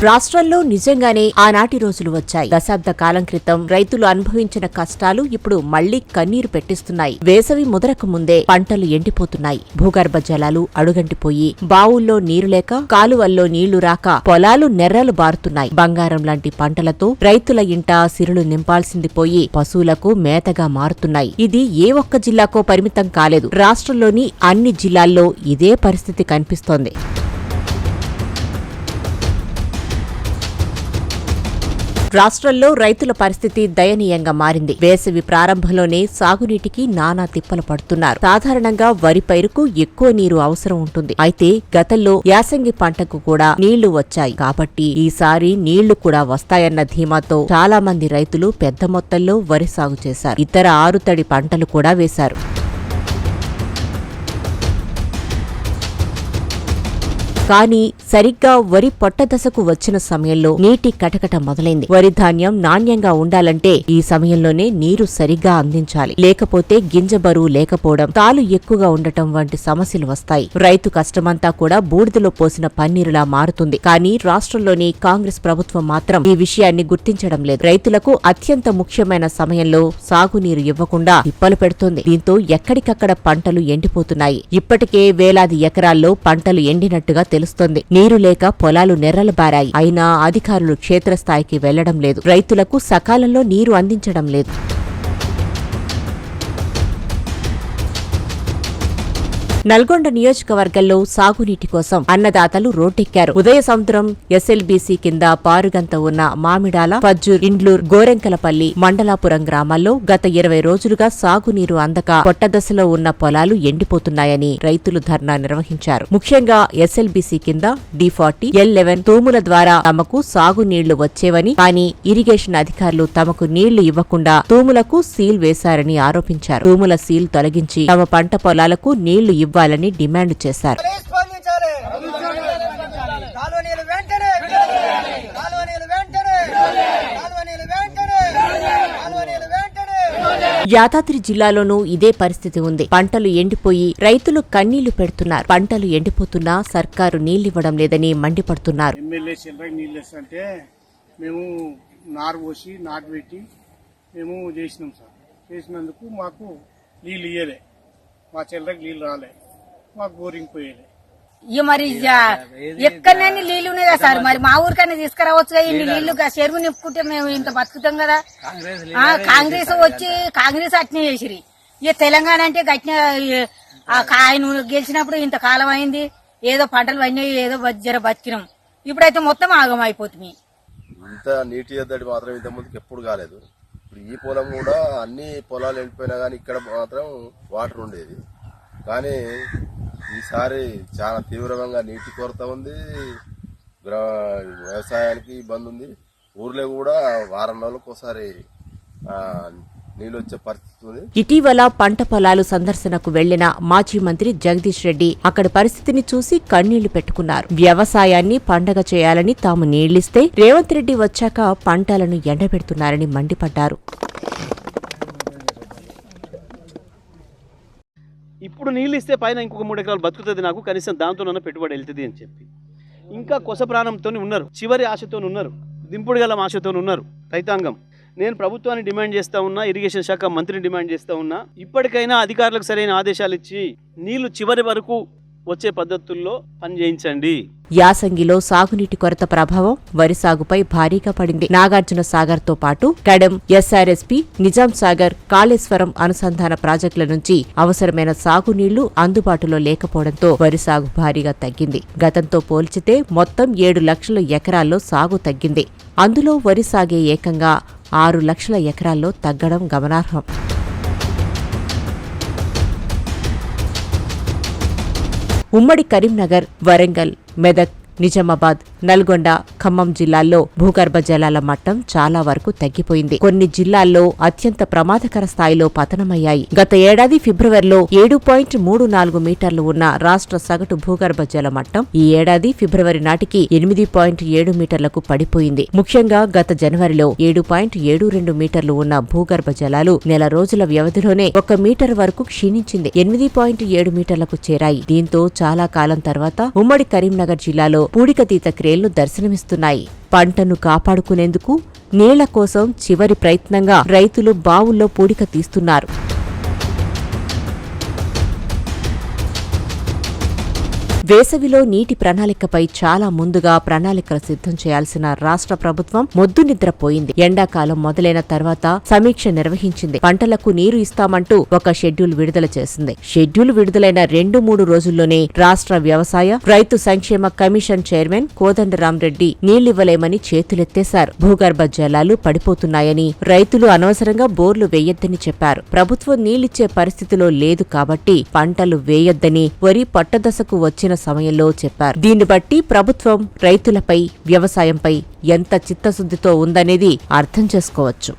రాష్ట్రంలో నిజంగానే ఆనాటి రోజులు వచ్చాయి. దశాబ్ద కాలం క్రితం రైతులు అనుభవించిన కష్టాలు ఇప్పుడు మళ్లీ కన్నీరు పెట్టిస్తున్నాయి. వేసవి ముదరక ముందే పంటలు ఎండిపోతున్నాయి. భూగర్భ జలాలు అడుగంటిపోయి బావుల్లో నీరు లేక కాలువల్లో నీళ్లు రాక పొలాలు నెర్రలు బారుతున్నాయి. బంగారం లాంటి పంటలతో రైతుల ఇంట సిరులు నింపాల్సింది పోయి పశువులకు మేతగా మారుతున్నాయి. ఇది ఏ ఒక్క జిల్లాకో పరిమితం కాలేదు. రాష్ట్రంలోని అన్ని జిల్లాల్లో ఇదే పరిస్థితి కనిపిస్తోంది. రాష్ట్రంలో రైతుల పరిస్థితి దయనీయంగా మారింది. వేసవి ప్రారంభంలోనే సాగునీటికి నానా తిప్పలు పడుతున్నారు. సాధారణంగా వరి పైరుకు ఎక్కువ నీరు అవసరం ఉంటుంది. అయితే గతంలో యాసంగి పంటకు కూడా నీళ్లు వచ్చాయి. కాబట్టి ఈసారి నీళ్లు కూడా వస్తాయన్న ధీమాతో చాలా మంది రైతులు పెద్ద మొత్తంలో వరి సాగు చేశారు. ఇతర ఆరుతడి పంటలు కూడా వేశారు. కానీ సరిగ్గా వరి పొట్ట దశకు వచ్చిన సమయంలో నీటి కటకట మొదలైంది. వరి ధాన్యం నాణ్యంగా ఉండాలంటే ఈ సమయంలోనే నీరు సరిగ్గా అందించాలి. లేకపోతే గింజ బరువు లేకపోవడం, తాలు ఎక్కువగా ఉండటం వంటి సమస్యలు వస్తాయి. రైతు కష్టమంతా కూడా బూడిదలో పోసిన పన్నీరులా మారుతుంది. కానీ రాష్ట్రంలోని కాంగ్రెస్ ప్రభుత్వం మాత్రం ఈ విషయాన్ని గుర్తించడం లేదు. రైతులకు అత్యంత ముఖ్యమైన సమయంలో సాగునీరు ఇవ్వకుండా తిప్పలు పెడుతోంది. దీంతో ఎక్కడికక్కడ పంటలు ఎండిపోతున్నాయి. ఇప్పటికే వేలాది ఎకరాల్లో పంటలు ఎండినట్టుగా తెలుస్తోంది. నీరు లేక పొలాలు నెర్రలు బారాయి. అయినా అధికారులు క్షేత్రస్థాయికి వెళ్లడం లేదు. రైతులకు సకాలంలో నీరు అందించడం లేదు. నల్గొండ నియోజకవర్గంలో సాగునీటి కోసం అన్నదాతలు రోడ్డెక్కారు. ఉదయ సముద్రం ఎస్ఎల్బీసీ కింద పారుగంత ఉన్న మామిడాల, పజ్జూర్, ఇండ్లూర్, గోరెంకలపల్లి, మండలాపురం గ్రామాల్లో గత 20 రోజులుగా సాగునీరు అందక పొట్టదశలో ఉన్న పొలాలు ఎండిపోతున్నాయని రైతులు ధర్నా నిర్వహించారు. ముఖ్యంగా ఎస్ఎల్బీసీ కింద D40, L11 తూముల ద్వారా తమకు సాగునీళ్లు వచ్చేవని, కానీ ఇరిగేషన్ అధికారులు తమకు నీళ్లు ఇవ్వకుండా తూములకు సీల్ వేశారని ఆరోపించారు. తూముల సీల్ తొలగించి తమ పంట పొలాలకు నీళ్లు ఇవ్వాలని డిమాండ్ చేశారు. యాదాద్రి జిల్లాలోనూ ఇదే పరిస్థితి ఉంది. పంటలు ఎండిపోయి రైతులు కన్నీళ్లు పెడుతున్నారు. పంటలు ఎండిపోతున్నా సర్కారు నీళ్లివ్వడం లేదని మండిపడుతున్నారు. మేము నారు పోసి నాటు పెట్టి మేము చేసినాం సార్. చేసినందుకు మాకు నీళ్ళు ఇయ్యలే, మా చెల్లెకి నీళ్ళు రాలే, మాకు బోరింగ్ పోయేలే. మరి ఎక్కడైనా నీళ్లు ఉన్నాయి కదా సార్, మరి మా ఊరికైనా తీసుకురావచ్చు. ఇన్ని నీళ్లు చెరువు నింపుకుంటే మేము ఇంత బతుకుతాం కదా. కాంగ్రెస్ వచ్చి కాంగ్రెస్ అట్నే చేసిరి. ఇక తెలంగాణ అంటే గట్టిన ఆయన గెలిచినప్పుడు ఇంత కాలం అయింది, ఏదో పంటలు అయినాయి, ఏదో జర బతికినాం. ఇప్పుడైతే మొత్తం ఆగం అయిపోతుంది. ఇంత నీటి ఎద్దడి మాత్రం ఇంత ముందుకు ఎప్పుడు కాలేదు. ఇప్పుడు ఈ పొలం కూడా అన్ని పొలాలు ఎండిపోయినా కానీ ఇక్కడ మాత్రం వాటర్ ఉండేది. కానీ ఈసారి చాలా తీవ్రంగా నీటి కొరత ఉంది, వ్యవసాయానికి ఇబ్బంది ఉంది. ఊర్లో కూడా వారం రోజులకు ఒకసారి నీళ్ళు వచ్చే పరిస్థితి ఉంది. ఇటీవల పంట పొలాలు సందర్శనకు వెళ్లిన మాజీ మంత్రి జగదీష్ రెడ్డి అక్కడి పరిస్థితిని చూసి కన్నీళ్లు పెట్టుకున్నారు. వ్యవసాయాన్ని పండగ చేయాలని తాము నీళ్లిస్తే రేవంత్ రెడ్డి వచ్చాక పంటలను ఎండబెడుతున్నారని మండిపడ్డారు. ఇప్పుడు నీళ్ళు ఇస్తే పైన ఇంకొక 3 ఎకరాలు బతుకుతుంది, నాకు కనీసం దాంతోనన్నా పెట్టుబడి వెళ్తుంది అని చెప్పి ఇంకా కొస ప్రాణంతో ఉన్నారు. చివరి ఆశతో ఉన్నారు, దింపుడు గల ఆశతో ఉన్నారు రైతాంగం. నేను ప్రభుత్వాన్ని డిమాండ్ చేస్తా ఉన్నా, ఇరిగేషన్ శాఖ మంత్రిని డిమాండ్ చేస్తా ఉన్నా, ఇప్పటికైనా అధికారులకు సరైన ఆదేశాలు ఇచ్చి నీళ్లు చివరి వరకు వచ్చే పద్ధతుల్లో పనిచేయించండి. యాసంగిలో సాగునీటి కొరత ప్రభావం వరి సాగుపై భారీగా పడింది. నాగార్జున సాగర్ తో పాటు కడెం, SRSP, నిజాం సాగర్, కాళేశ్వరం అనుసంధాన ప్రాజెక్టుల నుంచి అవసరమైన సాగునీళ్లు అందుబాటులో లేకపోవడంతో వరి సాగు భారీగా తగ్గింది. గతంతో పోల్చితే మొత్తం 7 లక్షల ఎకరాల్లో సాగు తగ్గింది. అందులో వరి సాగే ఏకంగా 6 లక్షల ఎకరాల్లో తగ్గడం గమనార్హం. ఉమ్మడి కరీంనగర్, వరంగల్, మెదక్, నిజామాబాద్, నల్గొండ, ఖమ్మం జిల్లాల్లో భూగర్భ జలాల మట్టం చాలా వరకు తగ్గిపోయింది. కొన్ని జిల్లాల్లో అత్యంత ప్రమాదకర స్థాయిలో పతనమయ్యాయి. గత ఏడాది ఫిబ్రవరిలో 7.34 మీటర్లు ఉన్న రాష్ట్ర సగటు భూగర్భ జల మట్టం ఈ ఏడాది ఫిబ్రవరి నాటికి 8.7 మీటర్లకు పడిపోయింది. ముఖ్యంగా గత జనవరిలో 7.72 మీటర్లు ఉన్న భూగర్భ జలాలు నెల రోజుల వ్యవధిలోనే 1 మీటర్ వరకు క్షీణించింది. 8.7 మీటర్లకు చేరాయి. దీంతో చాలా కాలం తర్వాత ఉమ్మడి కరీంనగర్ జిల్లాలో పూడికతీత క్రేన్లు దర్శనమిస్తున్నాయి. పంటను కాపాడుకునేందుకు నీళ్ల కోసం చివరి ప్రయత్నంగా రైతులు బావుల్లో పూడిక తీస్తున్నారు. వేసవిలో నీటి ప్రణాళికపై చాలా ముందుగా ప్రణాళికలు సిద్ధం చేయాల్సిన రాష్ట్ర ప్రభుత్వం మొద్దు నిద్రపోయింది. ఎండాకాలం మొదలైన తర్వాత సమీక్ష నిర్వహించింది. పంటలకు నీరు ఇస్తామంటూ ఒక షెడ్యూల్ విడుదల చేసింది. షెడ్యూల్ విడుదలైన 2-3 రోజుల్లోనే రాష్ట్ర వ్యవసాయ రైతు సంక్షేమ కమిషన్ చైర్మన్ కోదండరాంరెడ్డి నీళ్లివ్వలేమని చేతులెత్తేశారు. భూగర్భ జలాలు పడిపోతున్నాయని, రైతులు అనవసరంగా బోర్లు వేయొద్దని చెప్పారు. ప్రభుత్వం నీళ్లిచ్చే పరిస్థితిలో లేదు కాబట్టి పంటలు వేయొద్దని వరి పట్టదశకు వచ్చిన సమయంలో చెప్పారు. దీన్ని బట్టి ప్రభుత్వం రైతులపై, వ్యవసాయంపై ఎంత చిత్తశుద్ధితో ఉందనేది అర్థం చేసుకోవచ్చు.